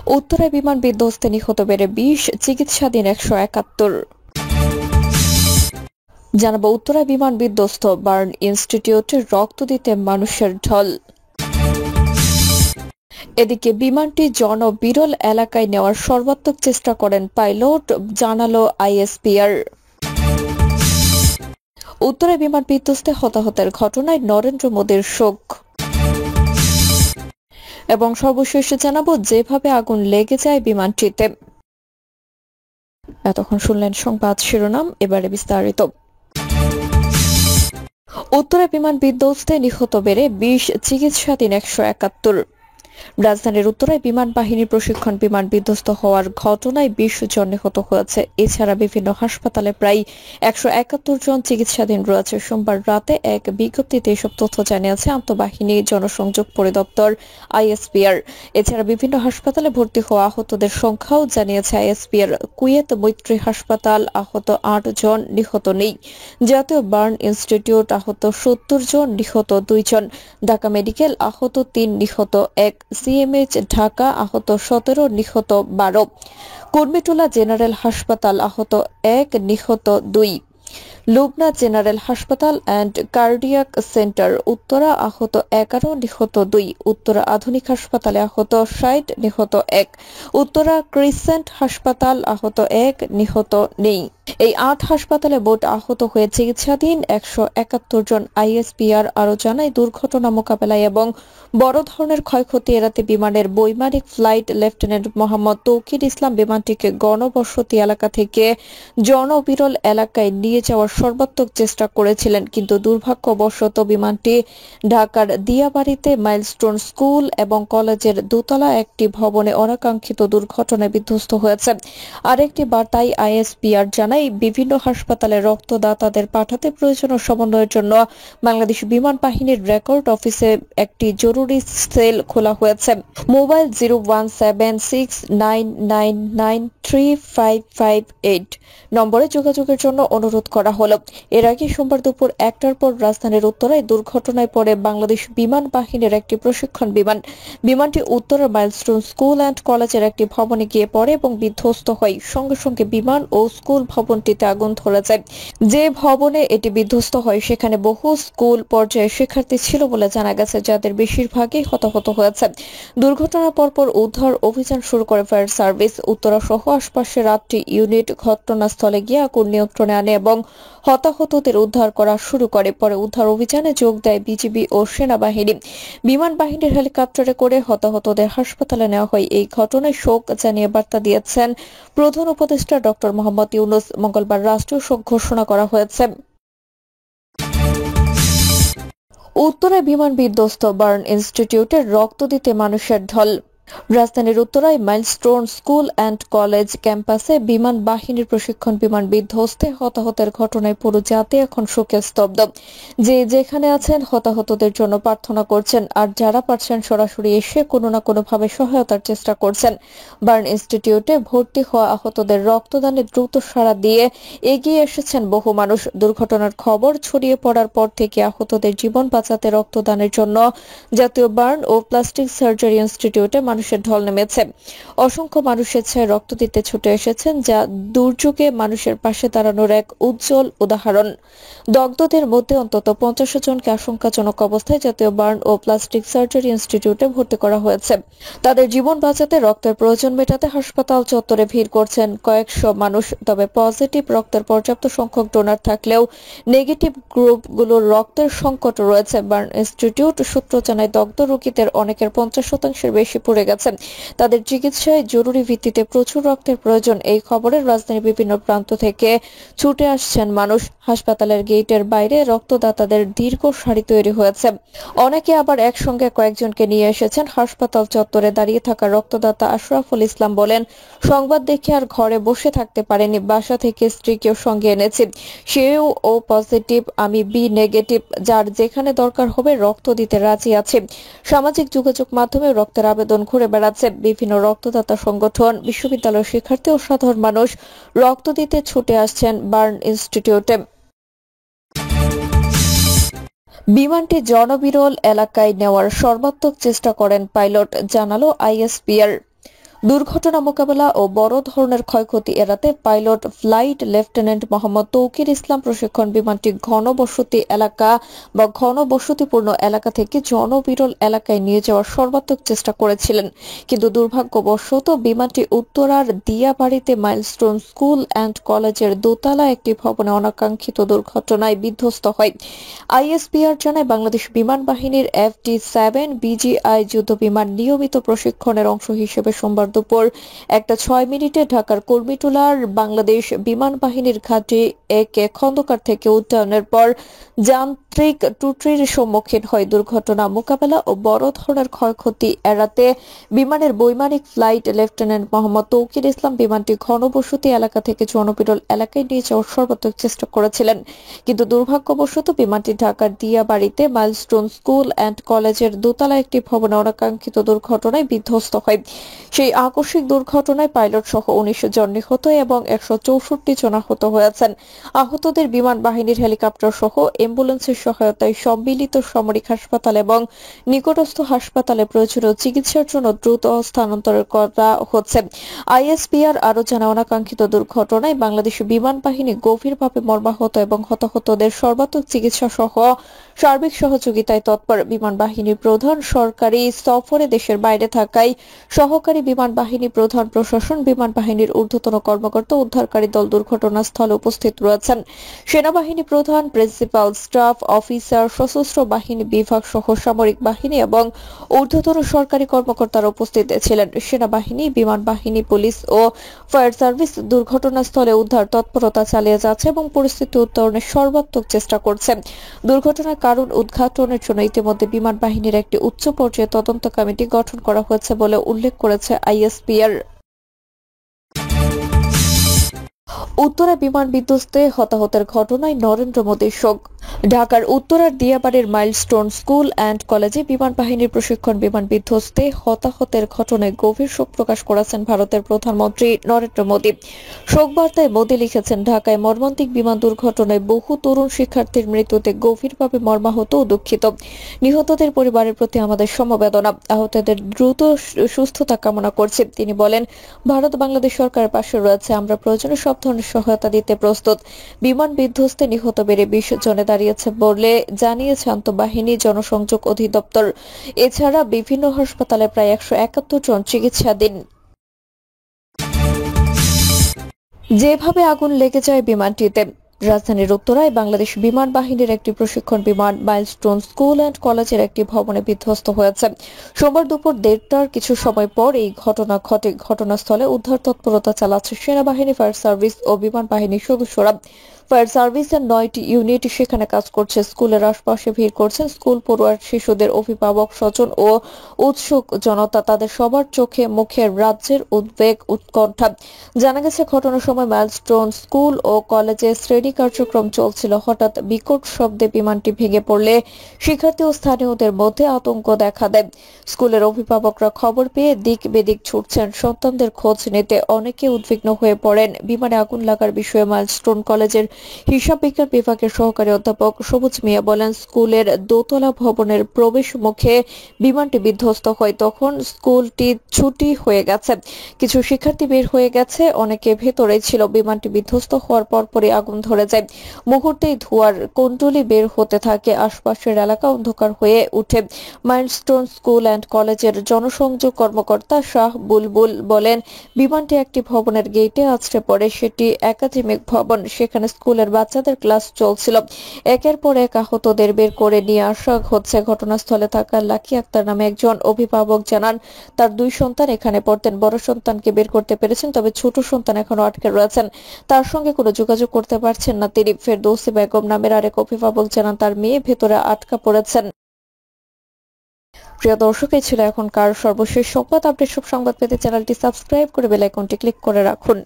উত্তরায় বিমান বিধ্বস্তে নিহত বেড়ে ২০, চিকিৎসাধীন ১৭১। জানাবো উত্তরায় বিমান বিধ্বস্ত, বার্ন ইনস্টিটিউটে রক্ত দিতে মানুষের ঢল। এদিকে বিমানটি জনবিরল এলাকায় নেওয়ার সর্বাত্মক চেষ্টা করেন পাইলট, জানালো আইএসপিআর। উত্তরায় বিমান বিধ্বস্তে হতাহতের ঘটনায় নরেন্দ্র মোদীর শোক। এবং সর্বশেষে জানাবো যেভাবে আগুন লেগে যায় বিমানটিতে। এতক্ষণ শুনলেন সংবাদ শিরোনাম, এবারে বিস্তারিত। উত্তরায় বিমান বিধ্বস্তে নিহত বেড়ে ২০, চিকিৎসাধীন ১৭১। রাজধানীর উত্তরায় বিমান বাহিনীর প্রশিক্ষণ বিমান বিধ্বস্ত হওয়ার ঘটনায় ২০ জন নিহত হয়েছে। এছাড়া বিভিন্ন হাসপাতালে প্রায় ১৭১ জন চিকিৎসাধীন রয়েছে। সোমবার রাতে এক বিজ্ঞপ্তিতে এসব তথ্য জানিয়েছে আন্তঃবাহিনী জনসংযোগ পরিদপ্তর আইএসপিআর। এছাড়া বিভিন্ন হাসপাতালে ভর্তি হওয়া আহতদের সংখ্যাও জানিয়েছে আইএসপিআর। কুয়েত মৈত্রী হাসপাতাল আহত ৮ জন, নিহত নেই। জাতীয় বার্ন ইনস্টিটিউট আহত ৭০ জন, নিহত ২ জন। ঢাকা মেডিকেল আহত ৩, নিহত ১। সিএমএইচ ঢাকা আহত ১৭, নিহত ১২। কুর্মিটোলা জেনারেল হাসপাতাল আহত ১, নিহত ২। লুবনা জেনারেল হাসপাতাল অ্যান্ড কার্ডিয়াক সেন্টার উত্তরা আহত ১১, নিহত ২। উত্তরা আধুনিক হাসপাতালে আহত ৬০, নিহত ১। উত্তরা ক্রিসেন্ট হাসপাতাল আহত ১, নিহত নেই। এই ৮ হাসপাতালে মোট আহত হয়ে চিকিৎসাধীন ১৭১ জন। আইএসপিআর আরও জানায়, দুর্ঘটনা মোকাবেলায় এবং বড় ধরনের ক্ষয়ক্ষতি এড়াতে বিমানের বৈমানিক ফ্লাইট লেফটেন্যান্ট মোহাম্মদ তৌকির ইসলাম বিমানটিকে গণবসতি এলাকা থেকে জনবিরল এলাকায় নিয়ে যাওয়ার সর্বাত্মক চেষ্টা করেছিলেন, কিন্তু দুর্ভাগ্যবশত বিমানটি ঢাকার দিয়াবাড়িতে মাইলস্টোন স্কুল এবং কলেজের দোতলা একটি ভবনে অনাকাঙ্ক্ষিত দুর্ঘটনায় বিধ্বস্ত হয়েছে। আরেকটি বার্তায় আইএসপিআর জানায়, বিভিন্ন হাসপাতালে রক্তদাতাদের পাঠাতে প্রয়োজনীয় সমন্বয়ের জন্য বাংলাদেশ বিমান বাহিনীর রেকর্ড অফিসে একটি জরুরি সেল খোলা হয়েছে। মোবাইল 01769993558 নম্বরে যোগাযোগের জন্য অনুরোধ করা হলো। এর আগে সোমবার দুপুর ১টার পর রাজধানীর উত্তরায় দুর্ঘটনায় পড়ে বাংলাদেশ বিমান বাহিনীর একটি প্রশিক্ষণ বিমান। বিমানটি উত্তরের মাইলস্টোন স্কুল অ্যান্ড কলেজের একটি ভবনে গিয়ে পড়ে এবং বিধ্বস্ত হয়। সঙ্গে সঙ্গে বিমান ও স্কুল ভবনটিতে আগুন ধরে যায়। যে ভবনে এটি বিধ্বস্ত হয় সেখানে বহু স্কুল পর্যায়ে শিক্ষার্থী ছিল বলে জানা গেছে, যাদের বেশিরভাগই হতাহত হয়েছে। দুর্ঘটনার পরপর উদ্ধার অভিযান শুরু করে ফায়ার সার্ভিস। উত্তরা সহ আশপাশের ৮টি ইউনিট ঘটনাস্থলে গিয়ে আগুন নিয়ন্ত্রণে আনে এবং হতাহতদের উদ্ধার করা শুরু করে। পরে উদ্ধার অভিযানে যোগ দেয় বিজিবি ও সেনাবাহিনী। বিমান বাহিনীর হেলিকপ্টারে করে হতাহতদের হাসপাতালে নেওয়া হয়। এই ঘটনায় শোক জানিয়ে বার্তা দিয়েছেন প্রধান উপদেষ্টা ড মোহাম্মদ ইউনূস। মঙ্গলবার রাষ্ট্রীয় শোক ঘোষণা করা হয়েছে। উত্তরায় বিমান বিধ্বস্ত, বার্ন ইনস্টিটিউটে রক্ত দিতে মানুষের ঢল। রাজধানীর উত্তরায় মাইলস্টোন স্কুল অ্যান্ড কলেজ ক্যাম্পাসে বিমান বাহিনীর প্রশিক্ষণ বিমান বিধ্বস্তে হতাহতের ঘটনায় পুরো জাতি এখন শোকে স্তব্ধ। যে যেখানে আছেন হতাহতদের জন্য প্রার্থনা করছেন, আর যারা পারছেন সরাসরি এসে কোনো না কোনোভাবে সহায়তার চেষ্টা করছেন। বার্ন ইনস্টিটিউটে ভর্তি হওয়া আহতদের রক্তদানে দ্রুত সাড়া দিয়ে এগিয়ে এসেছেন বহু মানুষ। দুর্ঘটনার খবর ছড়িয়ে পড়ার পর থেকে আহতদের জীবন বাঁচাতে রক্তদানের জন্য জাতীয় বার্ন ও প্লাস্টিক সার্জারি ইনস্টিটিউটে মানুষের ঢল নেমেছে। অসংখ্য মানুষ স্বেচ্ছায় রক্ত দিতে ছুটে এসেছেন, যা দুর্যোগে মানুষের পাশে দাঁড়ানোর এক উজ্জ্বল উদাহরণ। দগ্ধদের মধ্যে অন্তত ৫০ জনকে আশঙ্কাজনক অবস্থায় জাতীয় বার্ন ও প্লাস্টিক সার্জারি ইনস্টিটিউটে ভর্তি করা হয়েছে। তাদের জীবন বাঁচাতে রক্তের প্রয়োজন মেটাতে হাসপাতাল চত্বরে ভিড় করছেন কয়েকশো মানুষ। তবে পজিটিভ রক্তের পর্যাপ্ত সংখ্যক ডোনার থাকলেও নেগেটিভ গ্রুপগুলোর রক্তের সংকট রয়েছে। বার্ন ইনস্টিটিউট সূত্র জানায়, দগ্ধ রোগীদের অনেকের ৫০% বেশি পড়ে গেছে। তাদের চিকিৎসায় জরুরি ভিত্তিতে প্রচুর রক্তের প্রয়োজন। এই খবরে রাজধানীর বিভিন্ন প্রান্ত থেকে ছুটে আসছেন মানুষ। হাসপাতালের গেটের বাইরে রক্তদাতাদের দীর্ঘ সারি তৈরি হয়েছে। অনেকে আবার একসঙ্গে কয়েকজনকে নিয়ে এসেছেন। হাসপাতাল চত্বরে দাঁড়িয়ে থাকা রক্তদাতা আশরাফুল ইসলাম বলেন, সংবাদ দেখে আর ঘরে বসে থাকতে পারেনি, বাসা থেকে স্ত্রীকেও সঙ্গে এনেছি। সেও ও পজিটিভ, আমি বি নেগেটিভ। যার যেখানে দরকার হবে রক্ত দিতে রাজি আছে। সামাজিক যোগাযোগ মাধ্যমে রক্তের আবেদন ঘুরে বেড়াচ্ছে। বিভিন্ন রক্তদাতা সংগঠন, বিশ্ববিদ্যালয়ের শিক্ষার্থী ও সাধারণ মানুষ রক্ত দিতে ছুটে আসছেন বার্ন ইনস্টিটিউটে। বিমানটি জনবিরল এলাকায় নেওয়ার সর্বাত্মক চেষ্টা করেন পাইলট, জানালো আইএসপিআর। দুর্ঘটনা মোকাবেলা ও বড় ধরনের ক্ষয়ক্ষতি এড়াতে pilot flight lieutenant Mohammad Tauqir Islam প্রশিক্ষণ বিমানটি ঘনবসতি এলাকা বা ঘনবসতিপূর্ণ এলাকা থেকে জনবিরল এলাকায় নিয়ে যাওয়ার সর্বাত্মক চেষ্টা করেছিলেন, কিন্তু দুর্ভাগ্যবশত বিমানটি উত্তরার দিয়াবাড়িতে মাইলস্টোন স্কুল অ্যান্ড কলেজের দোতলা একটি ভবনে অনাকাঙ্ক্ষিত দুর্ঘটনায় বিধ্বস্ত হয়। আইএসপিআর জানায়, বাংলাদেশ বিমান বাহিনীর FD-7 বিজিআই যুদ্ধ বিমান নিয়মিত প্রশিক্ষণের অংশ হিসেবে সোমবার দুপুর 1:06 ঢাকার কর্মীটোলার বাংলাদেশ বিমান বাহিনীর ঘাঁটি একে খন্দকার থেকে উড্ডয়নের পর যান্ত্রিক ত্রুটির সম্মুখীন হয়। দুর্ঘটনা মোকাবেলা ও বড় ধরনের ক্ষয়ক্ষতি এড়াতে বিমানের বৈমানিক ফ্লাইট লেফটেন্যান্ট মোহাম্মদ তৌকির ইসলাম বিমানটি ঘনবসতি এলাকা থেকে জনবিরল এলাকায় নিয়ে যাওয়ার সর্বাত্মক চেষ্টা করেছিলেন, কিন্তু দুর্ভাগ্যবশত বিমানটি ঢাকার দিয়াবাড়িতে মাইলস্টোন স্কুল অ্যান্ড কলেজের দোতলা একটি ভবনে অনাকাঙ্ক্ষিত দুর্ঘটনায় বিধ্বস্ত হয়। সেই আকস্মিক দুর্ঘটনায় পাইলট সহ 19 জন নিহত এবং 164 জন আহত হয়েছেন। আহতদের বিমান বাহিনীর হেলিকপ্টার সহ অ্যাম্বুলেন্সের সহায়তায় সম্মিলিত সামরিক হাসপাতাল এবং নিকটস্থ হাসপাতালে প্রয়োজনীয় চিকিৎসার জন্য দ্রুত স্থানান্তর করা হচ্ছে। আইএসপিআর আরও জানায়, অনাকাঙ্ক্ষিত দুর্ঘটনায় বাংলাদেশ বিমান বাহিনী গভীরভাবে মর্মাহত এবং হতাহতদের সর্বাত্মক চিকিৎসা সহ সার্বিক সহযোগিতায় তৎপর। বিমান বাহিনীর প্রধান সরকারি সফরে দেশের বাইরে থাকায় সহকারী বিমান বাহিনী প্রধান, প্রশাসন, বিমান বাহিনীর ঊর্ধ্বতন কর্মকর্তা, উদ্ধারকারী দল দুর্ঘটনাস্থলে উপস্থিত রয়েছেন। সেনাবাহিনী প্রধান, প্রিন্সিপাল স্টাফ অফিসার, সশস্ত্র বাহিনী বিভাগ সহ সামরিক বাহিনী এবং ঊর্ধ্বতন সরকারি কর্মকর্তারা উপস্থিত ছিলেন। সেনাবাহিনী, বিমান বাহিনী, পুলিশ ও ফায়ার সার্ভিস দুর্ঘটনাস্থলে উদ্ধার তৎপরতা চালিয়ে যাচ্ছে এবং পরিস্থিতি উত্তরণের সর্বাত্মক চেষ্টা করছে। দুর্ঘটনার কারণ উদ্ঘাটনের জন্য ইতিমধ্যে বিমান বাহিনীর একটি উচ্চ পর্যায়ে তদন্ত কমিটি গঠন করা হয়েছে বলে উল্লেখ করেছে আইএসপিআর। উত্তরা বিমান বিধ্বস্তে হতাহতের ঘটনায় নরেন্দ্র মোদীর শোক। ঢাকার উত্তরার দিয়াবাড়ির মাইলস্টোন স্কুল অ্যান্ড কলেজে বিমান বাহিনীর প্রশিক্ষণ বিমান বিধ্বস্তে হতাহতের ঘটনায় গভীর শোক প্রকাশ করেছেন ভারতের প্রধানমন্ত্রী নরেন্দ্র মোদী। শোক বার্তায় মোদী লিখেছেন, ঢাকায় মর্মান্তিক বিমান দুর্ঘটনায় বহু তরুণ শিক্ষার্থীর মৃত্যুতে গভীরভাবে মর্মাহত ও দুঃখিত। নিহতদের পরিবারের প্রতি আমাদের সমবেদনা। আহতদের দ্রুত সুস্থতা কামনা করছি। তিনি বলেন, ভারত বাংলাদেশ সরকারের পাশে রয়েছে, আমরা প্রয়োজনে সব ধরনের সহায়তা দিতে প্রস্তুত। বিমান বিধ্বস্তে নিহত বেড়ে 20 জনে দাঁড়িয়েছে বলে জানিয়েছে আন্তঃবাহিনী জনসংযোগ অধিদপ্তর। এছাড়া বিভিন্ন হাসপাতালে প্রায় 171 জন চিকিৎসাধীন। যেভাবে আগুন লেগে যায় বিমানটিতে। রাজধানীর উত্তরায় বাংলাদেশ বিমান বাহিনীর একটি প্রশিক্ষণ বিমান মাইলস্টোন স্কুল অ্যান্ড কলেজের একটি ভবনে বিধ্বস্ত হয়েছে। সোমবার দুপুর 1:30টার কিছু সময় পর এই ঘটনা ঘটে। ঘটনাস্থলে উদ্ধার তৎপরতা চালাচ্ছে সেনাবাহিনী, ফায়ার সার্ভিস ও বিমান বাহিনীর সদস্যরা। ফায়ার সার্ভিসের 9টি ইউনিট সেখানে কাজ করছে। স্কুলের আশপাশে ভিড় করছেন স্কুল পড়ুয়ার, শিশুদের অভিভাবক, স্বজন ও উৎসুক জনতা। তাদের সবার চোখে মুখে রাজ্যের উদ্বেগ, উৎকণ্ঠা। জানা গেছে, ঘটনার সময় মাইলস্টোন স্কুল ও কলেজে শ্রেণী কার্যক্রম চলছিল। হঠাৎ বিকট শব্দে বিমানটি ভেঙে পড়লে শিক্ষার্থী ও স্থানীয়দের মধ্যে আতঙ্ক দেখা দেয়। স্কুলের অভিভাবকরা খবর পেয়ে দিক বেদিক ছুটছেন সন্তানদের খোঁজ নিতে। অনেকে উদ্বিগ্ন হয়ে পড়েন। বিমানে আগুন লাগার বিষয়ে মাইলস্টোন কলেজের হিসাব বিজ্ঞান বিভাগের সহকারী অধ্যাপক সবুজ মিয়া বলেন, স্কুলের দোতলা ভবনের প্রবেশ মুখে বিমানটি বিধ্বস্ত হয়। তখন স্কুলটি ছুটি হয়ে গেছে, কিছু শিক্ষার্থী বের হয়ে গেছে, অনেকে ভেতরে ছিল। বিমানটি বিধ্বস্ত হওয়ার পরপরই আগুন ধরে যায়। মুহূর্তেই ধোঁয়ার কুণ্ডলী বের হতে থাকে। আশপাশের এলাকা অন্ধকার হয়ে ওঠে। মাইলস্টোন স্কুল অ্যান্ড কলেজের জনসংযোগ কর্মকর্তা শাহ বুলবুল বলেন, বিমানটি একটি ভবনের গেটে আছড়ে পড়ে। সেটি একাডেমিক ভবন। সেখানে স্কুলের বাচ্চাদের ক্লাস চলছিল। একের পর এক আহতদের বের করে নিয়ে আসা হচ্ছে। ঘটনাস্থলে থাকা লাকি আক্তার নামে একজন অভিভাবক জানান, তার 2 সন্তান এখানে পড়তেন। বড় সন্তানকে বের করতে পেরেছেন, তবে ছোট সন্তান এখনো আটকে রয়েছেন। তার সঙ্গে কোনো যোগাযোগ করতে পারছেন না তিনি। ফেরদৌসী বেগম নামের আরেক অভিভাবক জানান, তার মেয়ে ভেতরে আটকা পড়েছেন। প্রিয় দর্শক, এই ছিল এখনকার সর্বশেষ সংবাদ। আপডেট সব সংবাদ পেতে চ্যানেলটি সাবস্ক্রাইব করে বেল আইকনটি ক্লিক করে রাখুন।